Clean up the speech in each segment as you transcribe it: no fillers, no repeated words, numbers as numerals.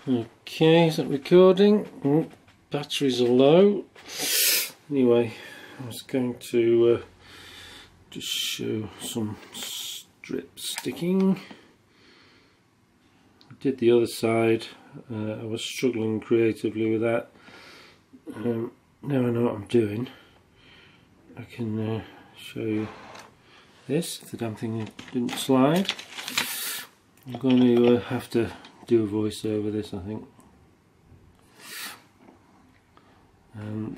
Okay, is that recording? Batteries are low. Anyway, I was going to just show some strip sticking. I did the other side. I was struggling creatively with that. Now I know what I'm doing. I can show you this, if the damn thing didn't slide. I'm going to have to do a voice over this, I think.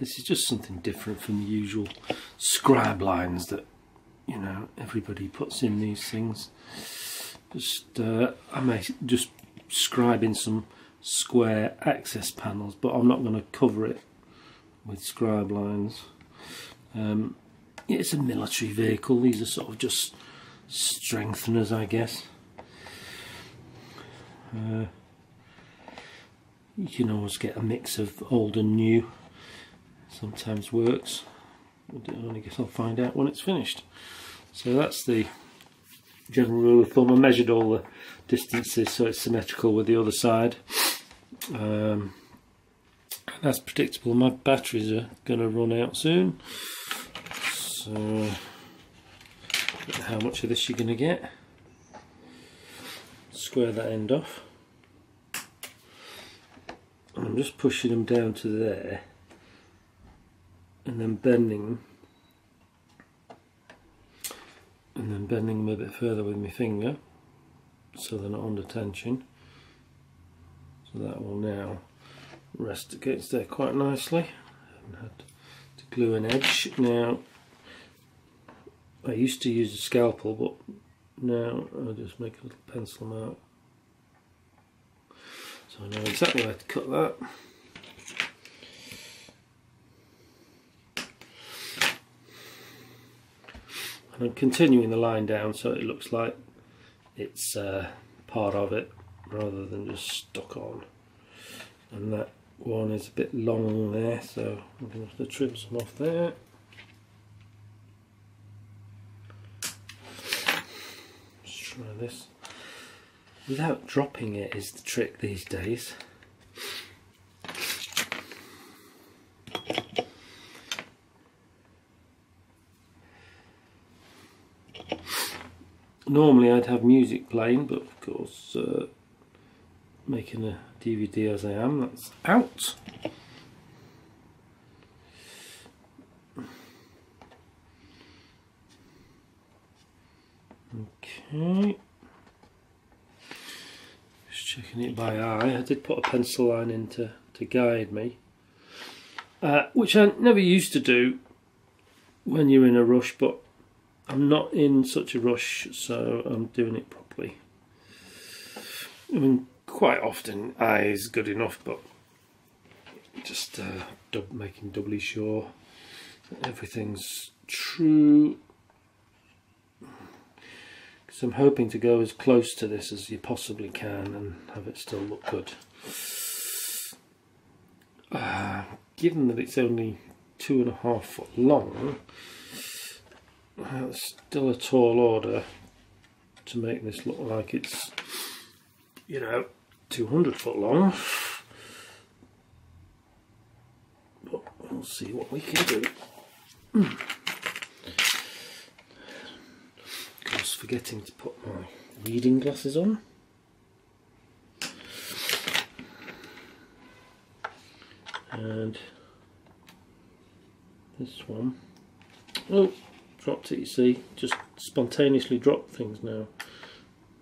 This is just something different from the usual scribe lines that, you know, everybody puts in these things. Just I may just scribe in some square access panels, but I'm not going to cover it with scribe lines. It's a military vehicle. These are sort of just strengtheners, I guess. You can always get a mix of old and new. Sometimes works. I guess I'll find out when it's finished. So that's the general rule of thumb. I measured all the distances so it's symmetrical with the other side. That's predictable. My batteries are going to run out soon. So how much of this you're going to get. Square that end off. And I'm just pushing them down to there and then bending them a bit further with my finger so they're not under tension. So that will now rest against there quite nicely. I haven't had to glue an edge. Now I used to use a scalpel, but now I'll just make a little pencil mark. So I know exactly where to cut that. And I'm continuing the line down so it looks like it's part of it rather than just stuck on. And that one is a bit long there, so I'm going to have to trim some off there. Let's try this. Without dropping it is the trick these days. Normally I'd have music playing, but of course making a DVD as I am, that's out. Okay. Just checking it by eye. I did put a pencil line in to guide me, which I never used to do when you're in a rush, but I'm not in such a rush, so I'm doing it properly. I mean, quite often eye is good enough, but just making doubly sure that everything's true. Because I'm hoping to go as close to this as you possibly can and have it still look good. Given that it's only 2.5 foot long, that's still a tall order to make this look like it's, you know, 200 foot long. But we'll see what we can do. Of course, forgetting to put my reading glasses on. And this one. Oh! Dropped it, you see, just spontaneously drop things now.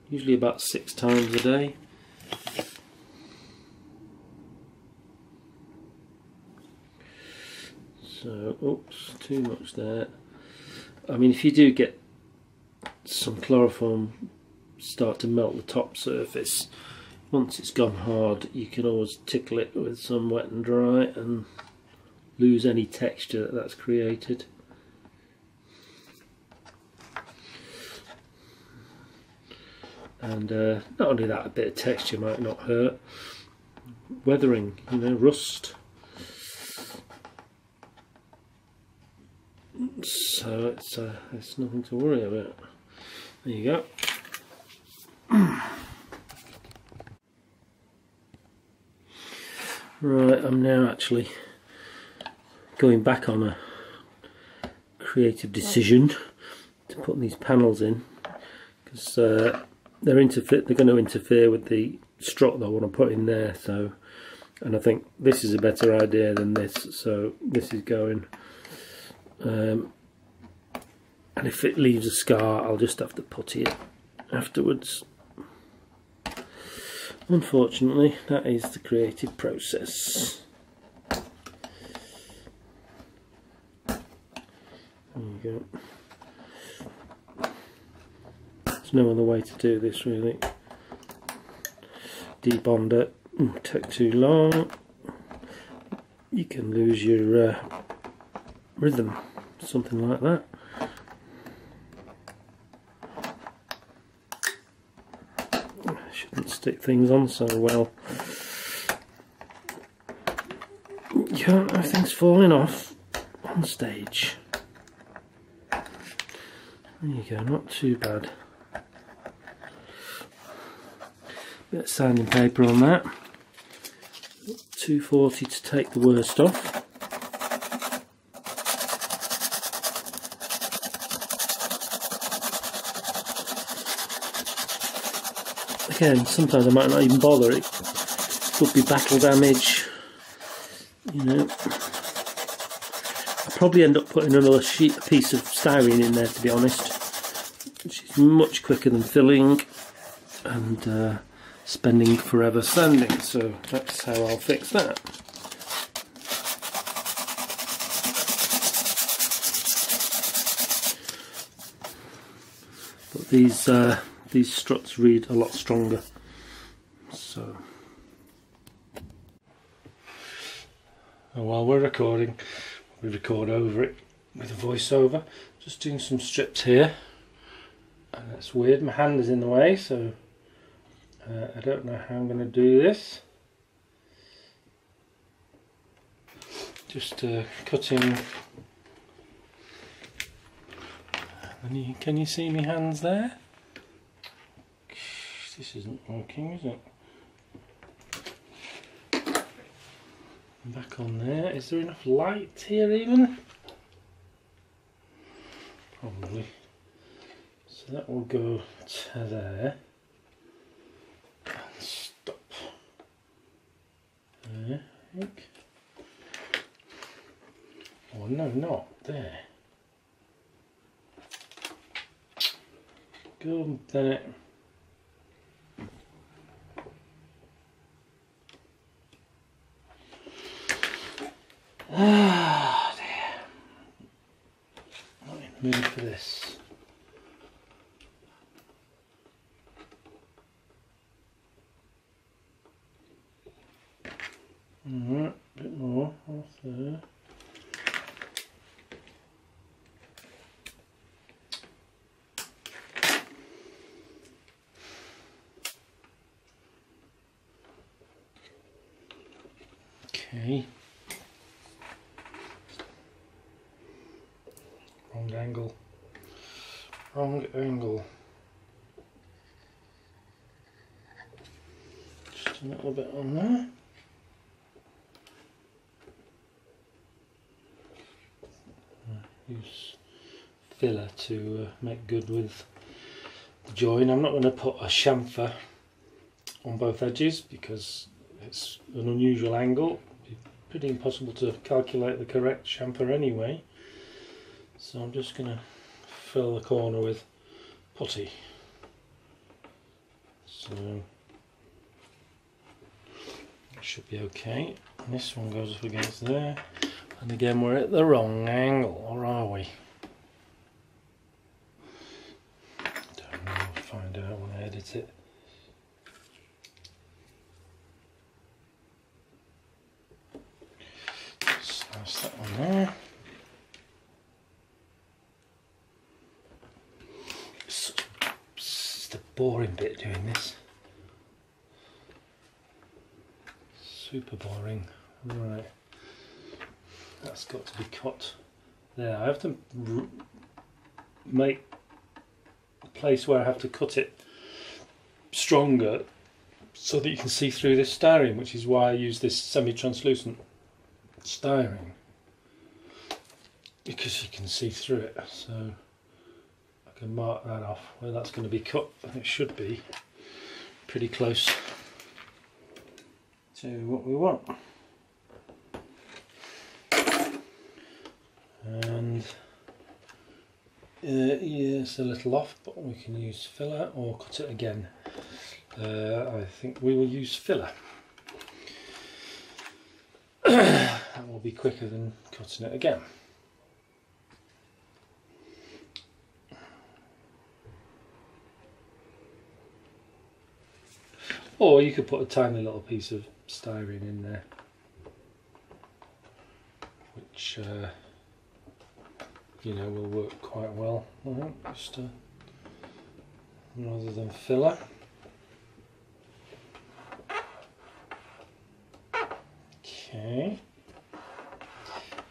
Usually about 6 times a day. So, oops, too much there. I mean, if you do get some chloroform start to melt the top surface, once it's gone hard, you can always tickle it with some wet and dry and lose any texture that's created. And not only that, a bit of texture might not hurt. Weathering, you know, rust. So it's nothing to worry about. There you go. Right, I'm now actually going back on a creative decision to put these panels in, because they're going to interfere with the strut that I want to put in there. So, and I think this is a better idea than this. So this is going, and if it leaves a scar, I'll just have to putty it afterwards. Unfortunately, that is the creative process. There you go. There's no other way to do this really. Debond it, take too long. You can lose your rhythm, something like that. Shouldn't stick things on so well. You can't have things falling off on stage. There you go, not too bad. Bit of sanding paper on that. 240 to take the worst off. Again, sometimes I might not even bother, it could be battle damage, you know. I'll probably end up putting another piece of styrene in there, to be honest, which is much quicker than filling and spending forever sanding, so that's how I'll fix that. But these struts read a lot stronger, so. And while we're recording, we record over it with a voiceover. Just doing some strips here, and that's weird. My hand is in the way, so I don't know how I'm going to do this. Just cutting. Can you see my hands there? This isn't working, is it? Back on there. Is there enough light here even? Probably. So that will go to there. And stop. There, I think. Oh no, not there. Go then it. Ah dear. Not in the mood for this. Alright, a bit more off there. Okay. Wrong angle. Wrong angle. Just a little bit on there. Use filler to make good with the join. I'm not going to put a chamfer on both edges because it's an unusual angle. It's pretty impossible to calculate the correct chamfer anyway. So I'm just going to fill the corner with putty. So it should be okay. And this one goes up against there. And again, we're at the wrong angle, or are we? Don't know, I'll find out when I edit it. Slice that one there. It's the boring bit doing this. Super boring. Right. That's got to be cut there. I have to make the place where I have to cut it stronger so that you can see through this styrene, which is why I use this semi-translucent styrene, because you can see through it. So I can mark that off where that's going to be cut, and it should be pretty close to what we want. And yeah, it's a little off, but we can use filler or cut it again. I think we will use filler. That will be quicker than cutting it again. Or you could put a tiny little piece of styrene in there, which you know, will work quite well. Just rather than filler. Okay.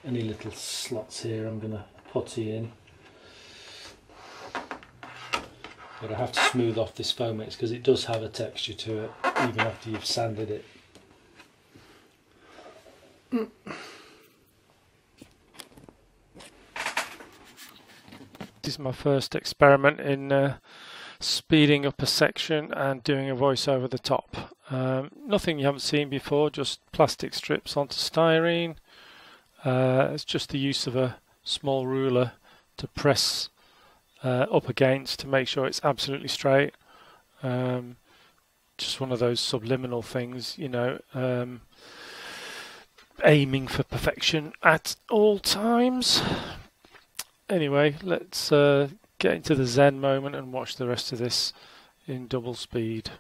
Any little slots here I'm going to putty in. But I have to smooth off this Foamex because it does have a texture to it, even after you've sanded it. This is my first experiment in speeding up a section and doing a voice over the top. Nothing you haven't seen before, just plastic strips onto styrene. It's just the use of a small ruler to press up against to make sure it's absolutely straight. Just one of those subliminal things, you know, aiming for perfection at all times. Anyway, let's get into the Zen moment and watch the rest of this in double speed.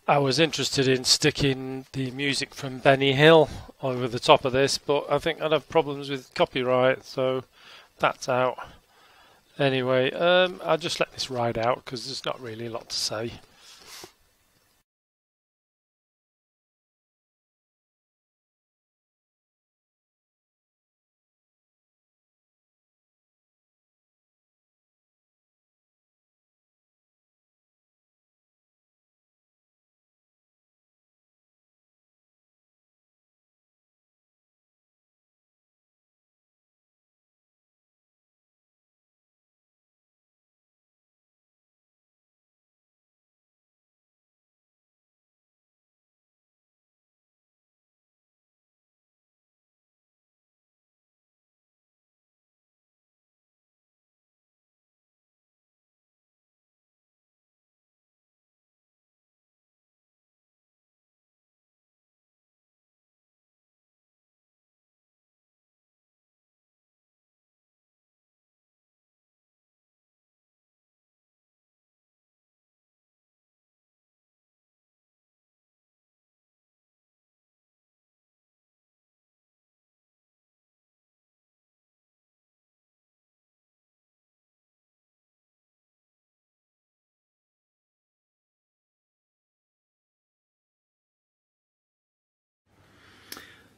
I was interested in sticking the music from Benny Hill over the top of this, but I think I'd have problems with copyright, so that's out. Anyway, I'll just let this ride out because there's not really a lot to say.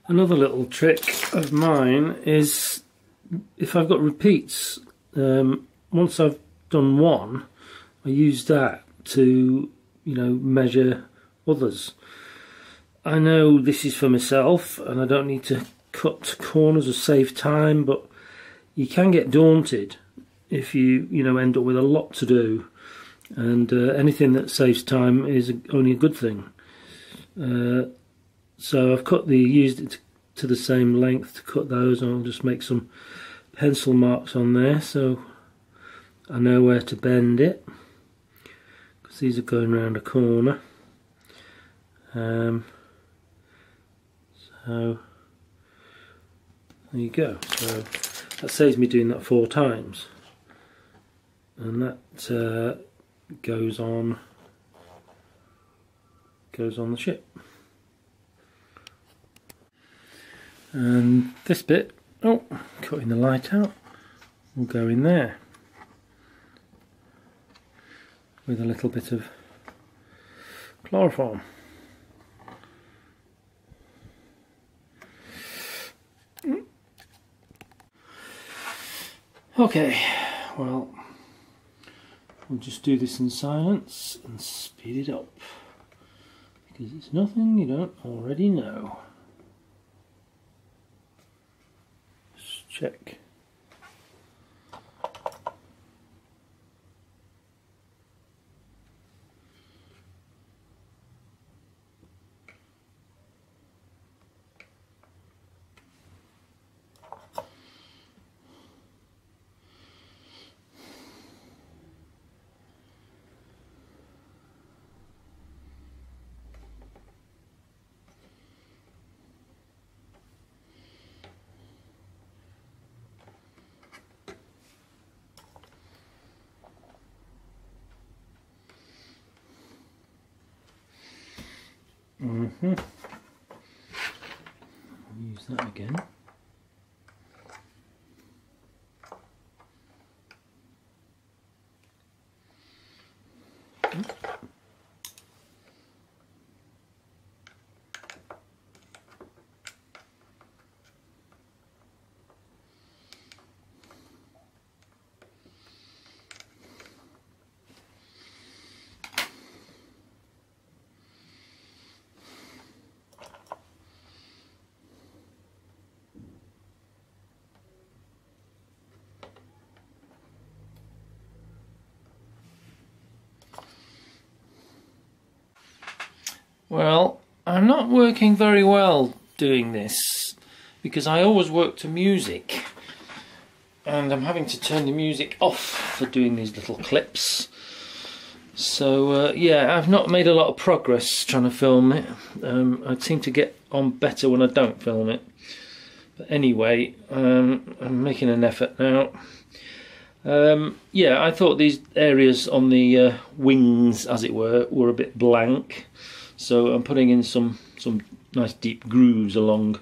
Another little trick of mine is if I've got repeats, once I've done one, I use that to, you know, measure others. I know this is for myself and I don't need to cut corners or save time, but you can get daunted if you know, end up with a lot to do, and anything that saves time is only a good thing. So I've used it to the same length to cut those, and I'll just make some pencil marks on there so I know where to bend it, because these are going around a corner. So there you go. So that saves me doing that 4 times, and that goes on the ship. And this bit, cutting the light out, will go in there with a little bit of chloroform. Okay, well, we'll just do this in silence and speed it up. because it's nothing you don't already know. Let's check. Use that again. Well, I'm not working very well doing this because I always work to music and I'm having to turn the music off for doing these little clips. So yeah, I've not made a lot of progress trying to film it. I seem to get on better when I don't film it. But anyway, I'm making an effort now. Yeah, I thought these areas on the wings, as it were a bit blank. So I'm putting in some nice deep grooves along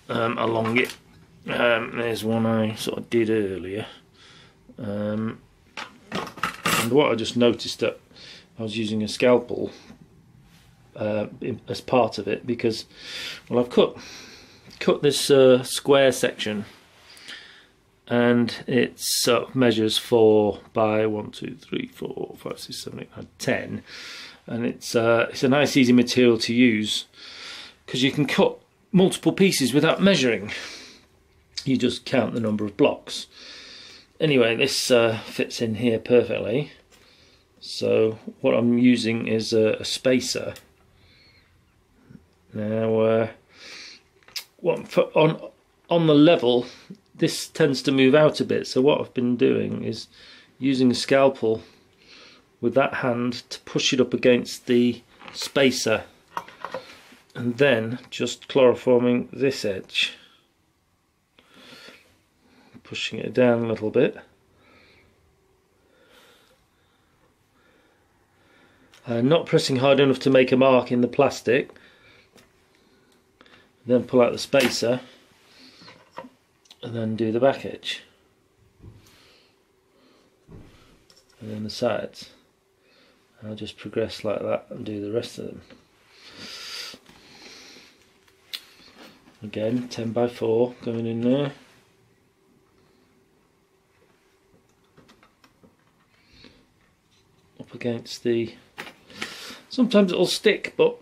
it. There's one I sort of did earlier, and what I just noticed that I was using a scalpel as part of it because, well, I've cut this square section, and it measures 4 by 1, 2, 3, 4, 5, 6, 7, 8, 9, 10. And it's a nice easy material to use because you can cut multiple pieces without measuring. You just count the number of blocks. Anyway, this fits in here perfectly. So what I'm using is a spacer. Now on the level, this tends to move out a bit, so what I've been doing is using a scalpel with that hand to push it up against the spacer and then just chloroforming this edge, pushing it down a little bit, not pressing hard enough to make a mark in the plastic, then pull out the spacer and then do the back edge and then the sides. I'll just progress like that and do the rest of them. Again, 10 by 4 going in there. Up against the... Sometimes it'll stick, but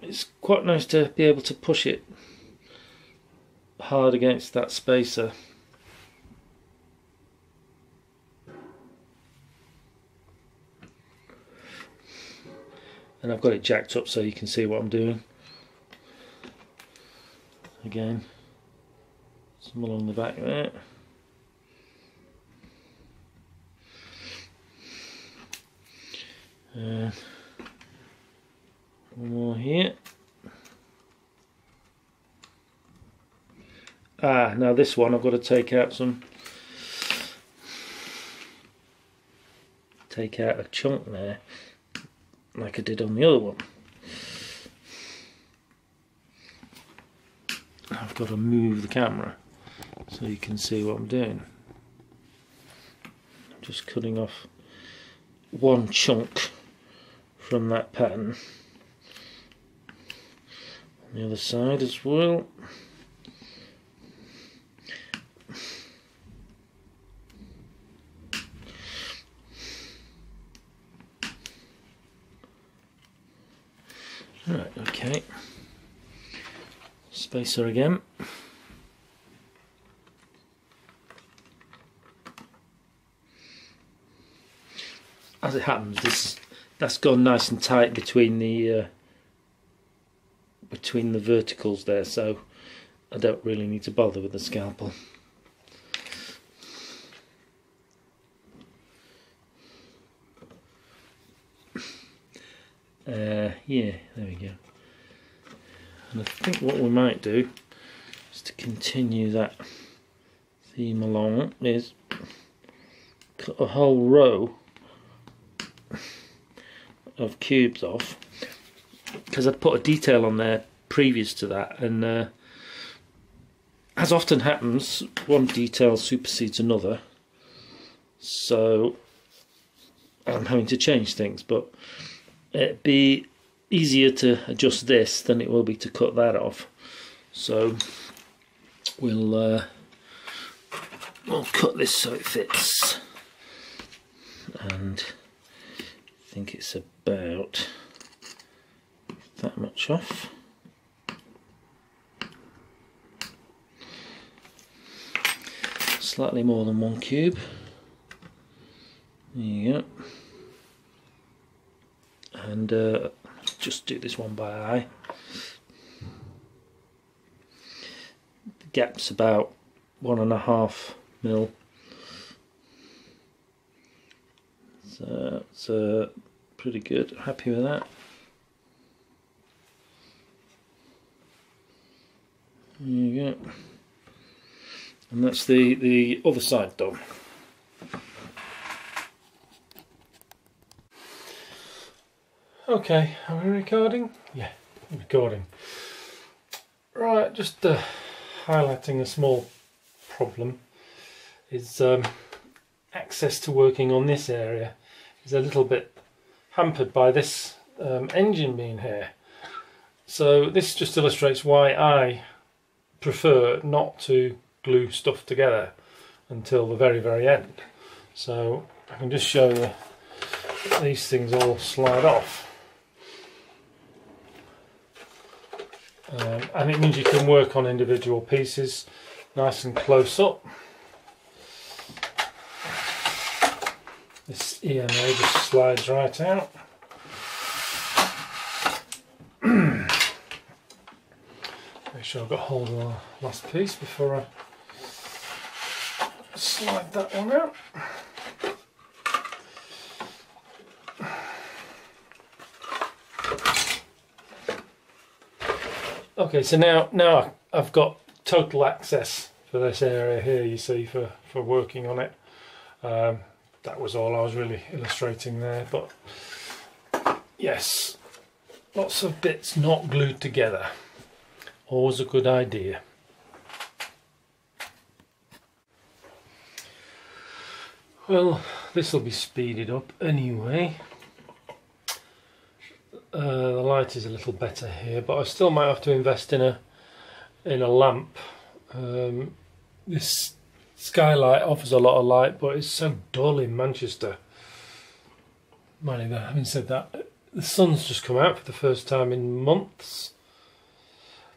it's quite nice to be able to push it hard against that spacer. And I've got it jacked up so you can see what I'm doing. Again, some along the back there. And one more here. Now this one I've got to take out a chunk there, like I did on the other one. I've got to move the camera so you can see what I'm doing. I'm just cutting off one chunk from that pattern. On the other side as well. Right, okay. Spacer again. As it happens, that's gone nice and tight between the verticals there, so I don't really need to bother with the scalpel. Yeah, there we go. And I think what we might do is to continue that theme along is cut a whole row of cubes off, because I'd put a detail on there previous to that, and as often happens, one detail supersedes another, so I'm having to change things, but it'd be easier to adjust this than it will be to cut that off. So we'll cut this so it fits, and I think it's about that much off. Slightly more than one cube. There you go. And just do this one by eye. The gap's about 1.5 mil. So it's pretty good. Happy with that. There you go. And that's the other side done. Okay, are we recording? Yeah, recording. Right, just highlighting a small problem is access to working on this area is a little bit hampered by this engine being here. So this just illustrates why I prefer not to glue stuff together until the very end. So I can just show you these things all slide off. And it means you can work on individual pieces nice and close up. This EMA just slides right out. Make sure I've got hold of the last piece before I slide that one out. Okay, so now I've got total access for this area here, you see, for working on it. That was all I was really illustrating there, but yes, lots of bits not glued together. Always a good idea. Well, this will be speeded up anyway. The light is a little better here, but I still might have to invest in a lamp. This skylight offers a lot of light, but it's so dull in Manchester. Having said that, the sun's just come out for the first time in months.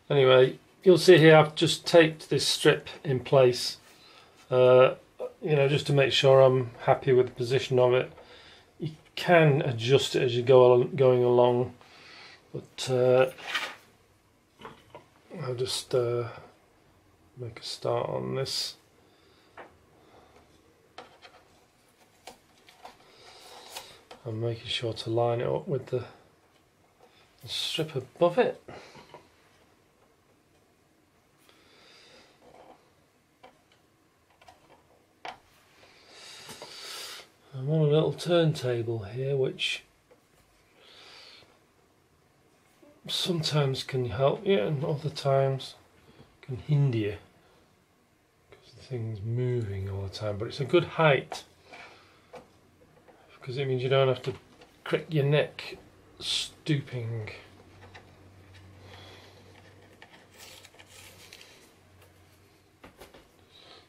Anyway, you'll see here I've just taped this strip in place, you know, just to make sure I'm happy with the position of it. You can adjust it as you going along, but I'll just make a start on this. I'm making sure to line it up with the strip above it. I'm on a little turntable here, which sometimes can help you and other times can hinder you because the thing's moving all the time, but it's a good height because it means you don't have to crick your neck stooping.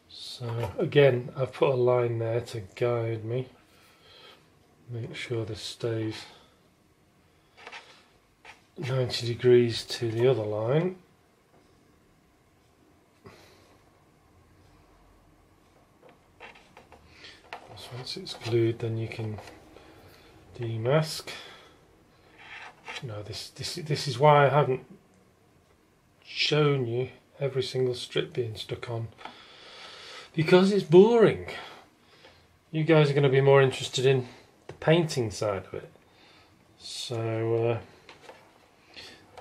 So again, I've put a line there to guide me, make sure this stays 90 degrees to the other line. So once it's glued, then you can demask. No, this is why I haven't shown you every single strip being stuck on, because it's boring. You guys are going to be more interested in the painting side of it, so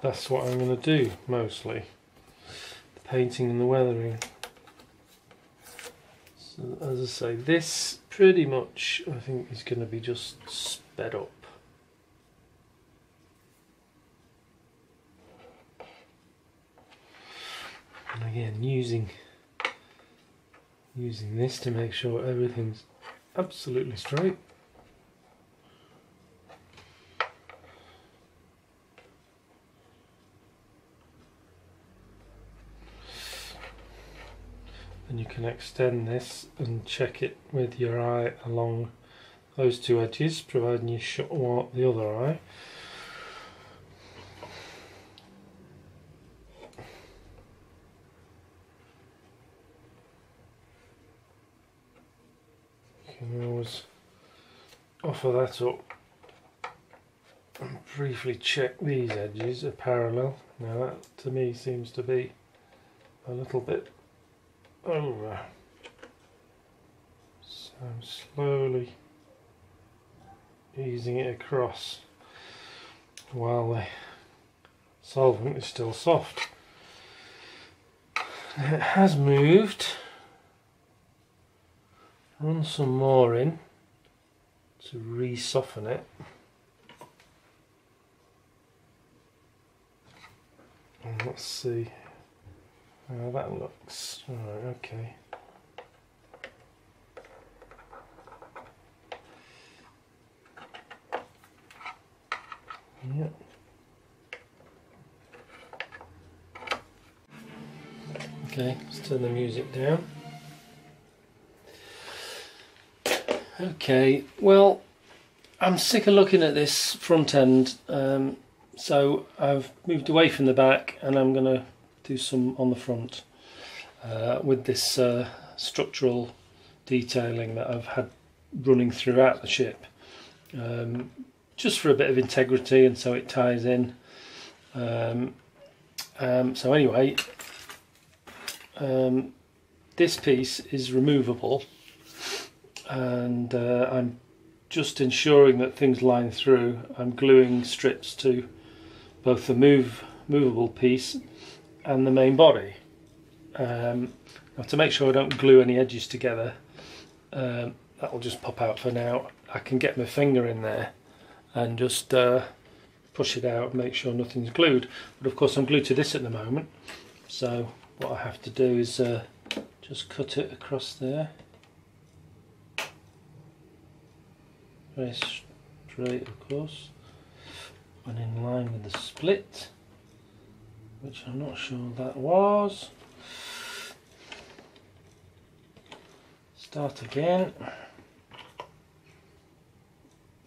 that's what I'm going to do mostly, the painting and the weathering. So as I say, this pretty much I think is going to be just sped up. And again, using this to make sure everything's absolutely straight. And you can extend this and check it with your eye along those two edges, providing you shut the other eye. You can always offer that up and briefly check these edges are parallel. Now that to me seems to be a little bit over, so I'm slowly easing it across while the solvent is still soft. Now it has moved. Run some more in to re-soften it. And let's see how that looks. Alright, okay. Yep. Okay, let's turn the music down. Okay, well, I'm sick of looking at this front end, so I've moved away from the back and I'm going to do some on the front with this structural detailing that I've had running throughout the ship, just for a bit of integrity and so it ties in. So anyway, this piece is removable, and I'm just ensuring that things line through. I'm gluing strips to both the movable piece and the main body. Now to make sure I don't glue any edges together, that will just pop out for now. I can get my finger in there and just push it out and make sure nothing's glued, but of course I'm glued to this at the moment, so what I have to do is just cut it across there, very straight of course, and in line with the split, which I'm not sure that was. Start again.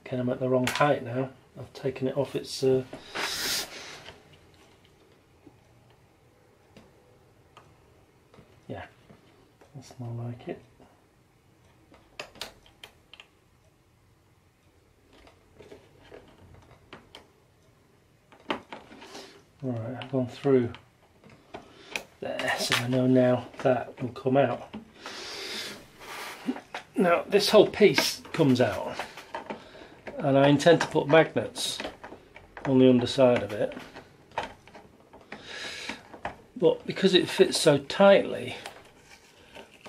Again, I'm at the wrong height now. I've taken it off its yeah, that's more like it. Alright, I've gone through there, so I know now that will come out. Now this whole piece comes out, and I intend to put magnets on the underside of it, but because it fits so tightly,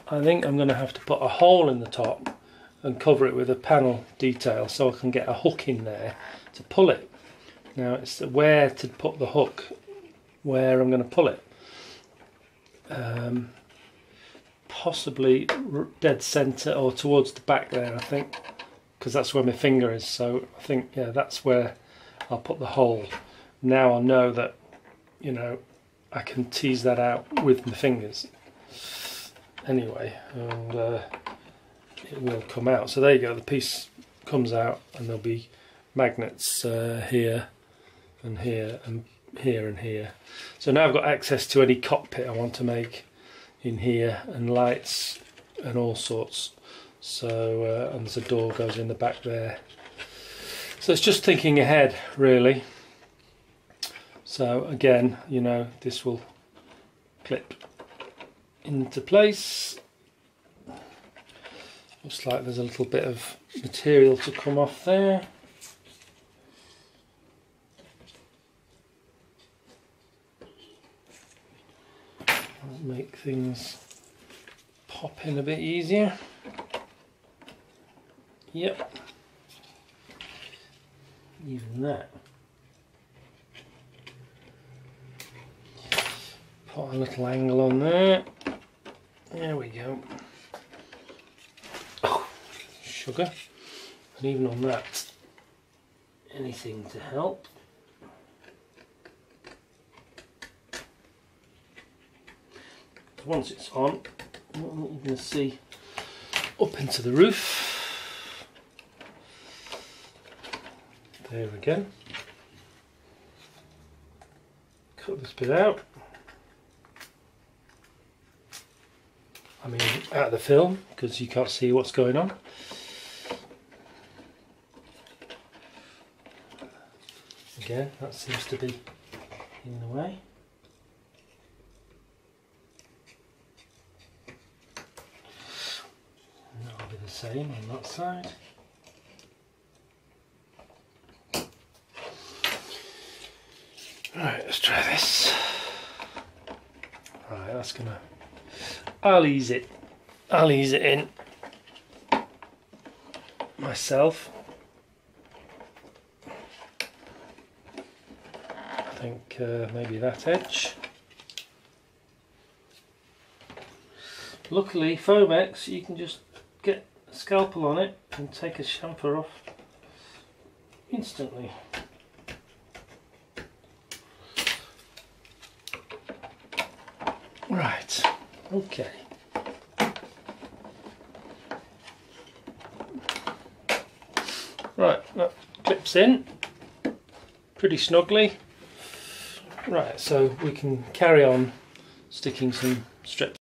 I think I'm going to have to put a hole in the top and cover it with a panel detail so I can get a hook in there to pull it. Now it's where to put the hook, where I'm going to pull it. Possibly dead centre or towards the back there, I think, because that's where my finger is, so I think, yeah, that's where I'll put the hole. Now I know that, you know, I can tease that out with my fingers anyway, and it will come out. So there you go, the piece comes out, and there'll be magnets here and here and here and here. So now I've got access to any cockpit I want to make in here, and lights and all sorts. So and there's a door goes in the back there. So it's just thinking ahead, really. So again, you know, this will clip into place. Looks like there's a little bit of material to come off there. That'll make things pop in a bit easier. Yep. Even that. Put a little angle on there. There we go. Oh, sugar. And even on that, anything to help. Once it's on, you're going to see up into the roof. There again. Cut this bit out. I mean, out of the film, because you can't see what's going on. Again, that seems to be in the way. And that'll be the same on that side. Right, let's try this. Right, that's gonna... I'll ease it in myself. I think maybe that edge. Luckily, Foamex, you can just get a scalpel on it and take a chamfer off instantly. Right, okay. Right, that clips in pretty snugly. Right, so we can carry on sticking some strips